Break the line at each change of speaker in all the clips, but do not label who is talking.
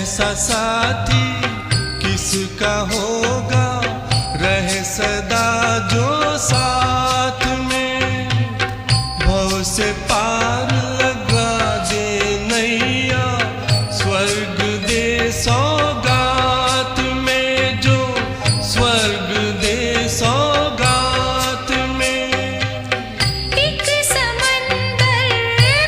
ऐसा साथी किसका होगा, रहे सदा जो साथ में। भव से पार लगा दे नैया, स्वर्ग दे सौगात में, जो स्वर्ग दे सौगात में।
एक समंदर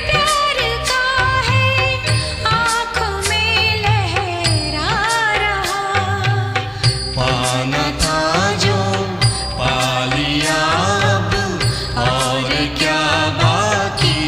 प्यार का है, आँखों में लहरा रहा।
पाना था जो पा लिया अब, और क्या बाकी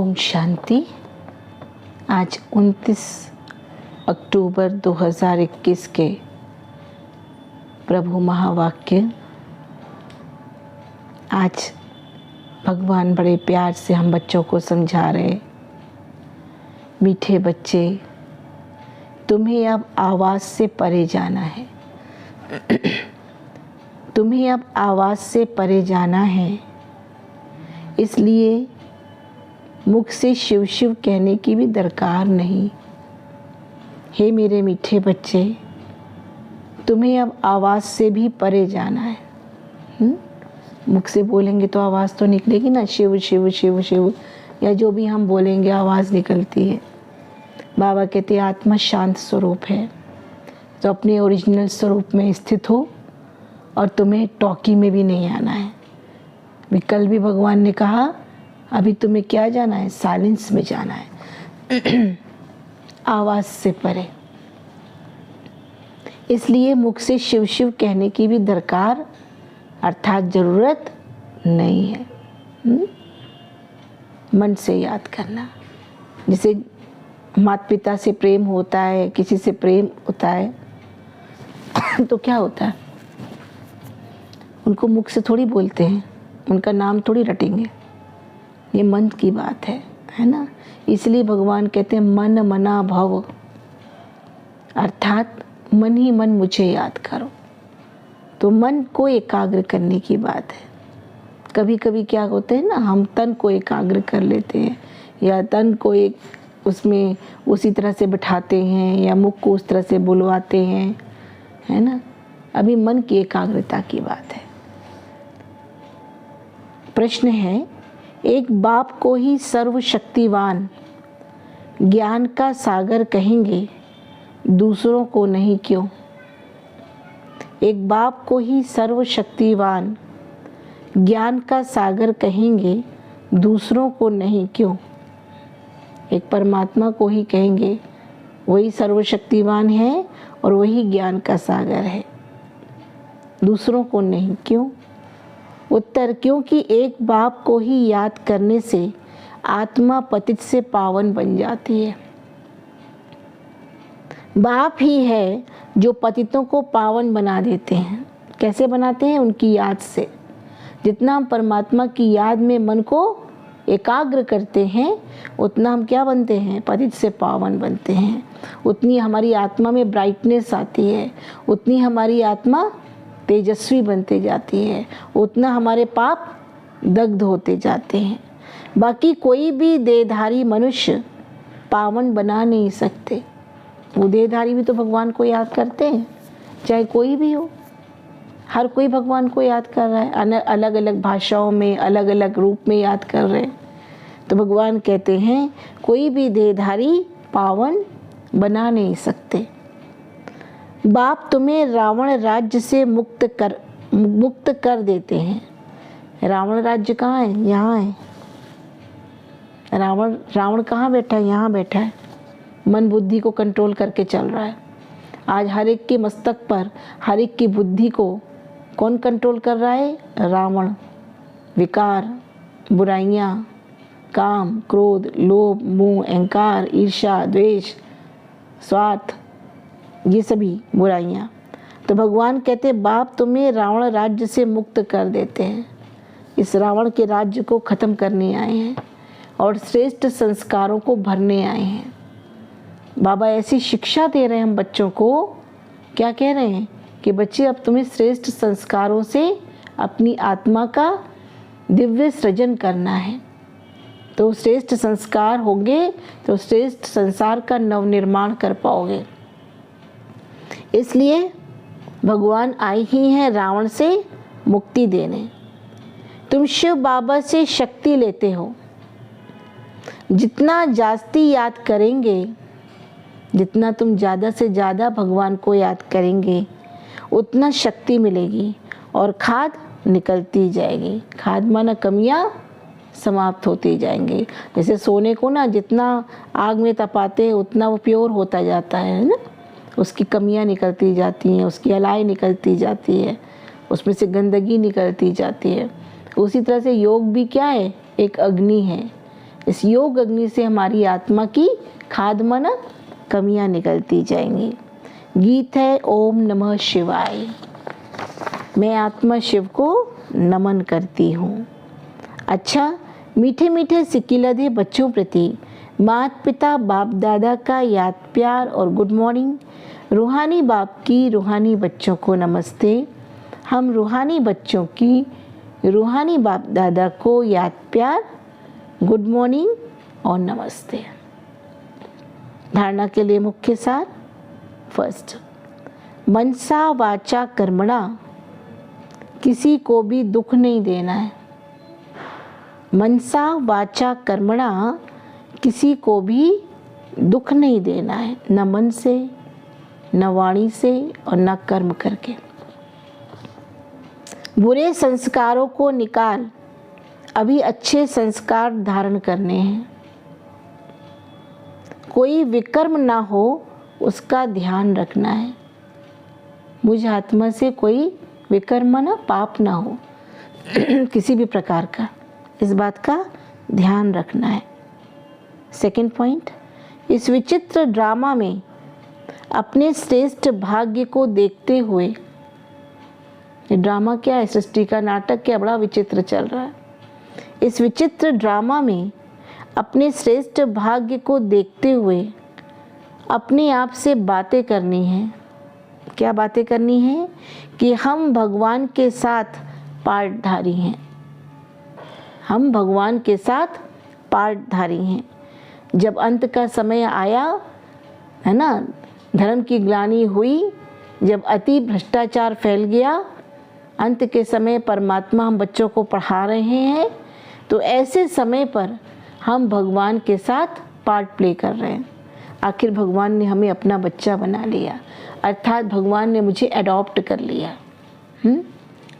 ओम शांति। आज 29 अक्टूबर 2021 के प्रभु महावाक्य। आज भगवान बड़े प्यार से हम बच्चों को समझा रहे, मीठे बच्चे, तुम्हें अब आवाज़ से परे जाना है। तुम्हें अब आवाज़ से परे जाना है, इसलिए मुख से शिव शिव कहने की भी दरकार नहीं। हे मेरे मीठे बच्चे, तुम्हें अब आवाज़ से भी परे जाना है। मुख से बोलेंगे तो आवाज़ तो निकलेगी ना, शिव शिव शिव शिव, या जो भी हम बोलेंगे आवाज़ निकलती है। बाबा कहते आत्मा शांत स्वरूप है, तो अपने ओरिजिनल स्वरूप में स्थित हो और तुम्हें टॉकी में भी नहीं आना है। कल भी भगवान ने कहा अभी तुम्हें क्या जाना है, साइलेंस में जाना है, आवाज़ से परे। इसलिए मुख से शिव शिव कहने की भी दरकार अर्थात ज़रूरत नहीं है। मन से याद करना। जैसे माता पिता से प्रेम होता है, किसी से प्रेम होता है तो क्या होता है, उनको मुख से थोड़ी बोलते हैं, उनका नाम थोड़ी रटेंगे। ये मन की बात है ना। इसलिए भगवान कहते हैं मन मना भव, अर्थात मन ही मन मुझे याद करो। तो मन को एकाग्र करने की बात है। कभी कभी क्या होते हैं ना, हम तन को एकाग्र कर लेते हैं या तन को एक उसमें उसी तरह से बिठाते हैं या मुख को उस तरह से बुलवाते हैं, है ना। अभी मन की एकाग्रता की बात है। प्रश्न है, एक बाप को ही सर्वशक्तिवान ज्ञान का सागर कहेंगे, दूसरों को नहीं क्यों? एक बाप को ही सर्वशक्तिवान ज्ञान का सागर कहेंगे, दूसरों को नहीं क्यों? एक परमात्मा को ही कहेंगे, वही सर्वशक्तिवान है और वही ज्ञान का सागर है, दूसरों को नहीं क्यों? उत्तर, क्योंकि एक बाप को ही याद करने से आत्मा पतित से पावन बन जाती है। बाप ही है जो पतितों को पावन बना देते हैं। कैसे बनाते हैं? उनकी याद से। जितना हम परमात्मा की याद में मन को एकाग्र करते हैं, उतना हम क्या बनते हैं? पतित से पावन बनते हैं। उतनी हमारी आत्मा में ब्राइटनेस आती है, उतनी हमारी आत्मा तेजस्वी बनते जाती है, उतना हमारे पाप दग्ध होते जाते हैं। बाकी कोई भी देहधारी मनुष्य पावन बना नहीं सकते। वो देहधारी भी तो भगवान को याद करते हैं, चाहे कोई भी हो। हर कोई भगवान को याद कर रहा है, अलग अलग भाषाओं में, अलग अलग रूप में याद कर रहे हैं। तो भगवान कहते हैं कोई भी देहधारी पावन बना नहीं सकते। बाप तुम्हें रावण राज्य से मुक्त कर देते हैं। रावण राज्य कहाँ है? यहाँ है। रावण कहाँ बैठा है? यहाँ बैठा है। मन बुद्धि को कंट्रोल करके चल रहा है। आज हर एक के मस्तक पर, हर एक की बुद्धि को कौन कंट्रोल कर रहा है? रावण। विकार, बुराइयाँ, काम, क्रोध, लोभ, मोह, अहंकार, ईर्ष्या, द्वेष, स्वार्थ, ये सभी बुराइयाँ। तो भगवान कहते बाप तुम्हें रावण राज्य से मुक्त कर देते हैं। इस रावण के राज्य को ख़त्म करने आए हैं और श्रेष्ठ संस्कारों को भरने आए हैं। बाबा ऐसी शिक्षा दे रहे हैं हम बच्चों को। क्या कह रहे हैं कि बच्चे अब तुम्हें श्रेष्ठ संस्कारों से अपनी आत्मा का दिव्य सृजन करना है। तो श्रेष्ठ संस्कार होंगे तो श्रेष्ठ संसार का नवनिर्माण कर पाओगे। इसलिए भगवान आए ही हैं रावण से मुक्ति देने। तुम शिव बाबा से शक्ति लेते हो। जितना जास्ती याद करेंगे, जितना तुम ज़्यादा से ज़्यादा भगवान को याद करेंगे, उतना शक्ति मिलेगी और खाद निकलती जाएगी। खाद माना कमियाँ समाप्त होती जाएंगी। जैसे सोने को ना जितना आग में तपाते हैं उतना वो प्योर होता जाता है ना, उसकी कमियां निकलती जाती हैं, उसकी अलाई निकलती जाती है, उसमें से गंदगी निकलती जाती है। उसी तरह से योग भी क्या है? एक अग्नि है। इस योग अग्नि से हमारी आत्मा की खाद मन कमियां निकलती जाएंगी। गीत है ओम नमः शिवाय। मैं आत्मा शिव को नमन करती हूँ। अच्छा, मीठे मीठे सिकिलधे बच्चों प्रति माता पिता बाप दादा का याद प्यार और गुड मॉर्निंग। रूहानी बाप की रूहानी बच्चों को नमस्ते। हम रूहानी बच्चों की रूहानी बाप दादा को याद प्यार, गुड मॉर्निंग और नमस्ते। धारणा के लिए मुख्य सार। फर्स्ट, मनसा वाचा कर्मणा किसी को भी दुख नहीं देना है। मनसा वाचा कर्मणा किसी को भी दुख नहीं देना है, न मन से, न वाणी से और न कर्म करके। बुरे संस्कारों को निकाल, अभी अच्छे संस्कार धारण करने हैं। कोई विकर्म ना हो उसका ध्यान रखना है। मुझ आत्मा से कोई विकर्म ना, पाप ना हो किसी भी प्रकार का, इस बात का ध्यान रखना है। सेकंड पॉइंट, इस विचित्र ड्रामा में अपने श्रेष्ठ भाग्य को देखते हुए, ये ड्रामा क्या है, सृष्टि का नाटक क्या बड़ा विचित्र चल रहा है। इस विचित्र ड्रामा में अपने श्रेष्ठ भाग्य को देखते हुए अपने आप से बातें करनी हैं। क्या बातें करनी है? कि हम भगवान के साथ पार्टधारी हैं। हम भगवान के साथ पार्टधारी हैं। जब अंत का समय आया है ना, धर्म की ग्लानि हुई, जब अति भ्रष्टाचार फैल गया, अंत के समय परमात्मा हम बच्चों को पढ़ा रहे हैं, तो ऐसे समय पर हम भगवान के साथ पार्ट प्ले कर रहे हैं। आखिर भगवान ने हमें अपना बच्चा बना लिया, अर्थात भगवान ने मुझे अडॉप्ट कर लिया,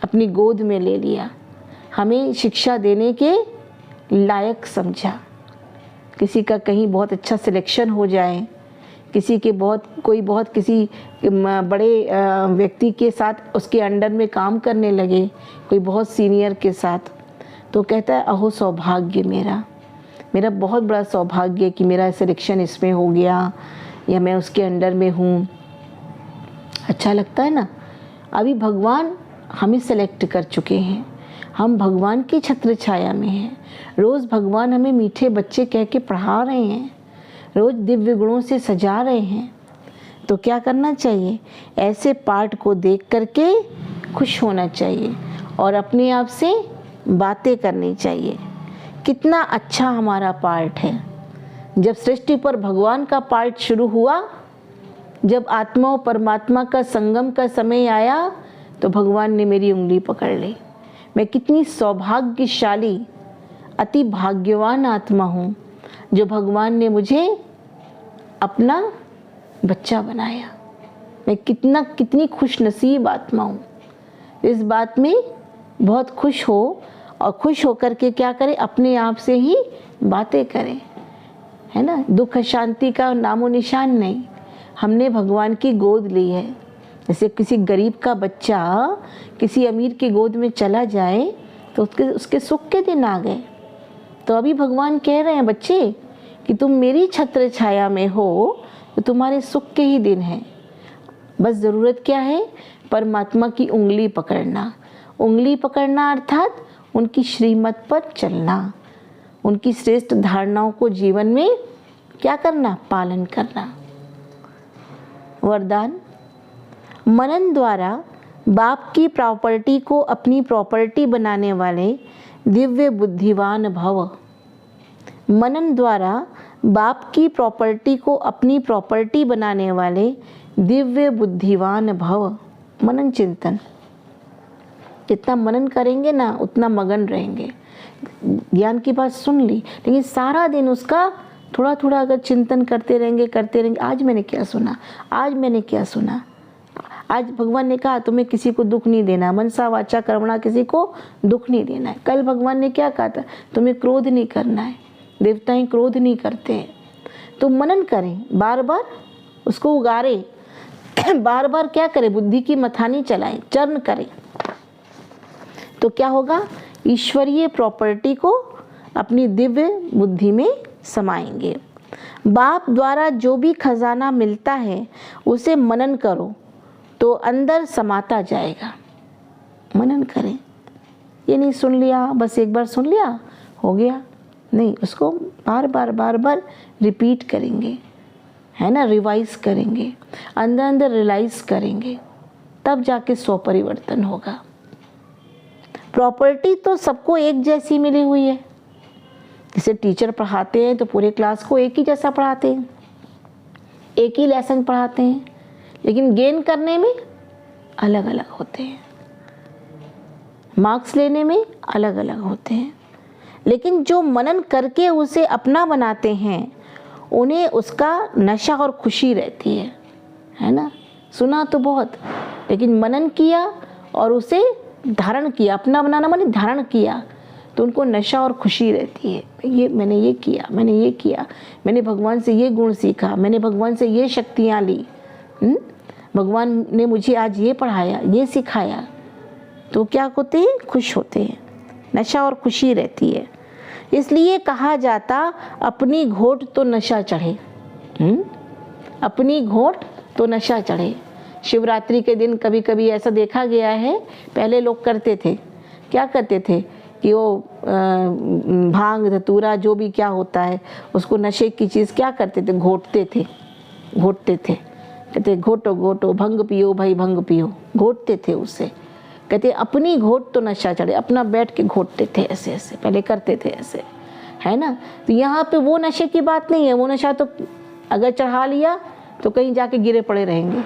अपनी गोद में ले लिया, हमें शिक्षा देने के लायक समझा। किसी का कहीं बहुत अच्छा सिलेक्शन हो जाए, किसी के किसी बड़े व्यक्ति के साथ उसके अंडर में काम करने लगे, कोई बहुत सीनियर के साथ, तो कहता है अहो सौभाग्य मेरा बहुत बड़ा सौभाग्य कि मेरा सिलेक्शन इसमें हो गया या मैं उसके अंडर में हूँ। अच्छा लगता है ना। अभी भगवान हमें सेलेक्ट कर चुके हैं, हम भगवान की छत्र छाया में हैं। रोज़ भगवान हमें मीठे बच्चे कह के पढ़ा रहे हैं, रोज़ दिव्य गुणों से सजा रहे हैं। तो क्या करना चाहिए? ऐसे पार्ट को देख करके खुश होना चाहिए और अपने आप से बातें करनी चाहिए। कितना अच्छा हमारा पार्ट है। जब सृष्टि पर भगवान का पार्ट शुरू हुआ, जब आत्मा और परमात्मा का संगम का समय आया, तो भगवान ने मेरी उंगली पकड़ ली। मैं कितनी सौभाग्यशाली, अति भाग्यवान आत्मा हूँ जो भगवान ने मुझे अपना बच्चा बनाया। मैं कितनी खुश नसीब आत्मा हूँ। इस बात में बहुत खुश हो और खुश होकर के क्या करें? अपने आप से ही बातें करें, है ना। दुख शांति का नामो निशान नहीं। हमने भगवान की गोद ली है। जैसे किसी गरीब का बच्चा किसी अमीर की गोद में चला जाए तो उसके सुख के दिन आ गए। तो अभी भगवान कह रहे हैं, बच्चे कि तुम मेरी छत्र छाया में हो तो तुम्हारे सुख के ही दिन हैं। बस ज़रूरत क्या है? परमात्मा की उंगली पकड़ना। उंगली पकड़ना अर्थात उनकी श्रीमत पर चलना, उनकी श्रेष्ठ धारणाओं को जीवन में क्या करना? पालन करना। वरदान, मनन द्वारा बाप की प्रॉपर्टी को अपनी प्रॉपर्टी बनाने वाले दिव्य बुद्धिवान भव। मनन द्वारा बाप की प्रॉपर्टी को अपनी प्रॉपर्टी बनाने वाले दिव्य बुद्धिवान भव। मनन चिंतन, जितना मनन करेंगे ना उतना मगन रहेंगे। ज्ञान की बात सुन ली, लेकिन सारा दिन उसका थोड़ा थोड़ा अगर चिंतन करते रहेंगे, आज मैंने क्या सुना, आज मैंने क्या सुना। आज भगवान ने कहा तुम्हें किसी को दुख नहीं देना, मनसा वाचा कर्मणा किसी को दुख नहीं देना है। कल भगवान ने क्या कहा था? तुम्हें क्रोध नहीं करना है। देवताएं क्रोध नहीं करते हैं। तो मनन करें, बार बार उसको उगारे, बार बार क्या करें? बुद्धि की मथानी चलाएं, चरण करें। तो क्या होगा? ईश्वरीय प्रॉपर्टी को अपनी दिव्य बुद्धि में समाएंगे। बाप द्वारा जो भी खजाना मिलता है उसे मनन करो तो अंदर समाता जाएगा। मनन करें, ये नहीं सुन लिया बस एक बार सुन लिया हो गया, नहीं, उसको बार बार रिपीट करेंगे, है ना, रिवाइज करेंगे, अंदर अंदर रियलाइज करेंगे, तब जाके स्वपरिवर्तन होगा। प्रॉपर्टी तो सबको एक जैसी मिली हुई है। जैसे टीचर पढ़ाते हैं तो पूरे क्लास को एक ही जैसा पढ़ाते हैं, एक ही लेसन पढ़ाते हैं, लेकिन गेन करने में अलग अलग होते हैं, मार्क्स लेने में अलग अलग होते हैं। लेकिन जो मनन करके उसे अपना बनाते हैं उन्हें उसका नशा और खुशी रहती है ना। सुना तो बहुत, लेकिन मनन किया और उसे धारण किया, अपना बनाना माने धारण किया, तो उनको नशा और खुशी रहती है। ये मैंने ये किया, मैंने ये किया, मैंने भगवान से ये गुण सीखा, मैंने भगवान से ये शक्तियाँ ली, भगवान ने मुझे आज ये पढ़ाया, ये सिखाया, तो क्या होते हैं, खुश होते हैं, नशा और खुशी रहती है। इसलिए कहा जाता अपनी घोट तो नशा चढ़े, अपनी घोट तो नशा चढ़े। शिवरात्रि के दिन कभी कभी ऐसा देखा गया है, पहले लोग करते थे, क्या करते थे कि वो भांग धतूरा जो भी क्या होता है उसको नशे की चीज़ क्या करते थे, घोटते थे, कहते घोटो घोटो भंग पियो भाई भंग पियो, घोटते थे उससे। कहते अपनी घोट तो नशा चढ़े, अपना बैठ के घोटते थे, ऐसे ऐसे पहले करते थे ऐसे, है ना। तो यहाँ पे वो नशे की बात नहीं है, वो नशा तो अगर चढ़ा लिया तो कहीं जाके गिरे पड़े रहेंगे,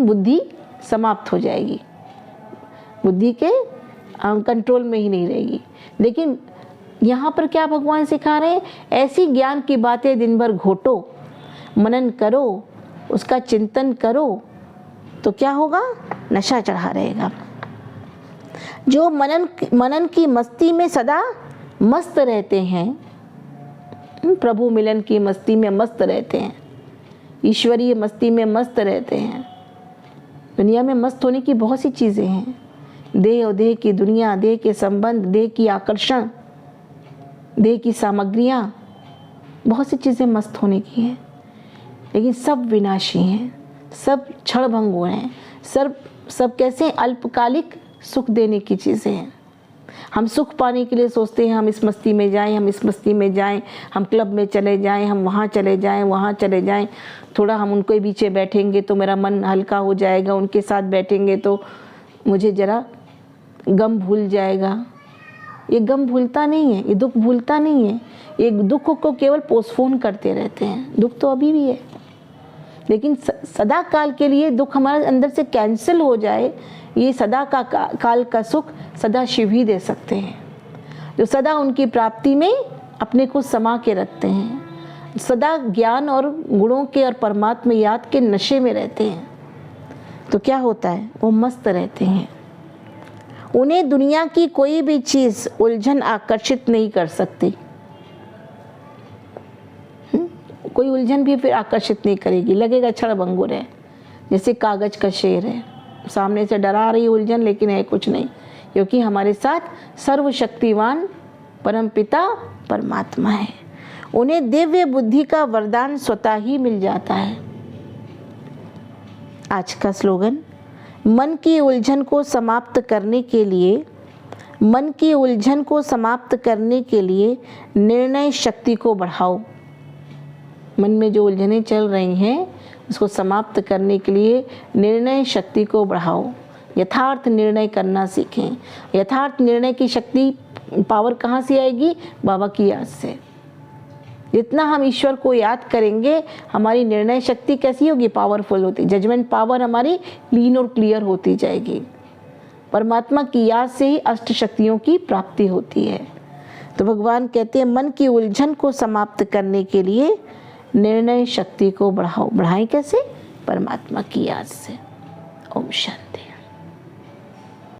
बुद्धि समाप्त हो जाएगी, बुद्धि के कंट्रोल में ही नहीं रहेगी। लेकिन यहाँ पर क्या भगवान सिखा रहे हैं, ऐसी ज्ञान की बातें दिन भर घोटो, मनन करो, उसका चिंतन करो, तो क्या होगा, नशा चढ़ा रहेगा। जो मनन की मस्ती में सदा मस्त रहते हैं, प्रभु मिलन की मस्ती में मस्त रहते हैं, ईश्वरीय मस्ती में मस्त रहते हैं। दुनिया में मस्त होने की बहुत सी चीज़ें हैं, देह और देह की दुनिया, देह के संबंध, देह की आकर्षण, देह की सामग्रियाँ, बहुत सी चीज़ें मस्त होने की हैं, लेकिन सब विनाशी हैं, सब क्षणभंगुर हैं, सब कैसे अल्पकालिक सुख देने की चीज़ें हैं। हम सुख पाने के लिए सोचते हैं हम इस मस्ती में जाएं, हम इस मस्ती में जाएं, हम क्लब में चले जाएं, हम वहाँ चले जाएं, वहाँ चले जाएं, थोड़ा हम उनके पीछे बैठेंगे तो मेरा मन हल्का हो जाएगा, उनके साथ बैठेंगे तो मुझे ज़रा गम भूल जाएगा। ये गम भूलता नहीं है, ये दुख भूलता नहीं है, ये दुख को केवल पोस्टपोन करते रहते हैं। दुख तो अभी भी है, लेकिन सदा काल के लिए दुख हमारे अंदर से कैंसिल हो जाए, ये सदा काल का सुख सदा शिव ही दे सकते हैं, जो सदा उनकी प्राप्ति में अपने को समा के रखते हैं, सदा ज्ञान और गुणों के और परमात्मा याद के नशे में रहते हैं। तो क्या होता है, वो मस्त रहते हैं। उन्हें दुनिया की कोई भी चीज़ उलझन आकर्षित नहीं कर सकती, कोई उलझन भी फिर आकर्षित नहीं करेगी, लगेगा क्षणभंगुर है, जैसे कागज का शेर है, सामने से डरा रही उलझन लेकिन है कुछ नहीं, क्योंकि हमारे साथ सर्वशक्तिवान परमपिता परमात्मा है। उन्हें दिव्य बुद्धि का वरदान स्वतः ही मिल जाता है। आज का स्लोगन, मन की उलझन को समाप्त करने के लिए, मन की उलझन को समाप्त करने के लिए निर्णय शक्ति को बढ़ाओ। मन में जो उलझनें चल रही हैं उसको समाप्त करने के लिए निर्णय शक्ति को बढ़ाओ, यथार्थ निर्णय करना सीखें। यथार्थ निर्णय की शक्ति, पावर कहाँ से आएगी, बाबा की याद से। जितना हम ईश्वर को याद करेंगे हमारी निर्णय शक्ति कैसी होगी, पावरफुल होती, जजमेंट पावर हमारी लीन और क्लियर होती जाएगी। परमात्मा की याद से ही अष्ट शक्तियों की प्राप्ति होती है। तो भगवान कहते हैं मन की उलझन को समाप्त करने के लिए निर्णय शक्ति को बढ़ाओ। बढ़ाएं कैसे, परमात्मा की याद से। ओम शांति।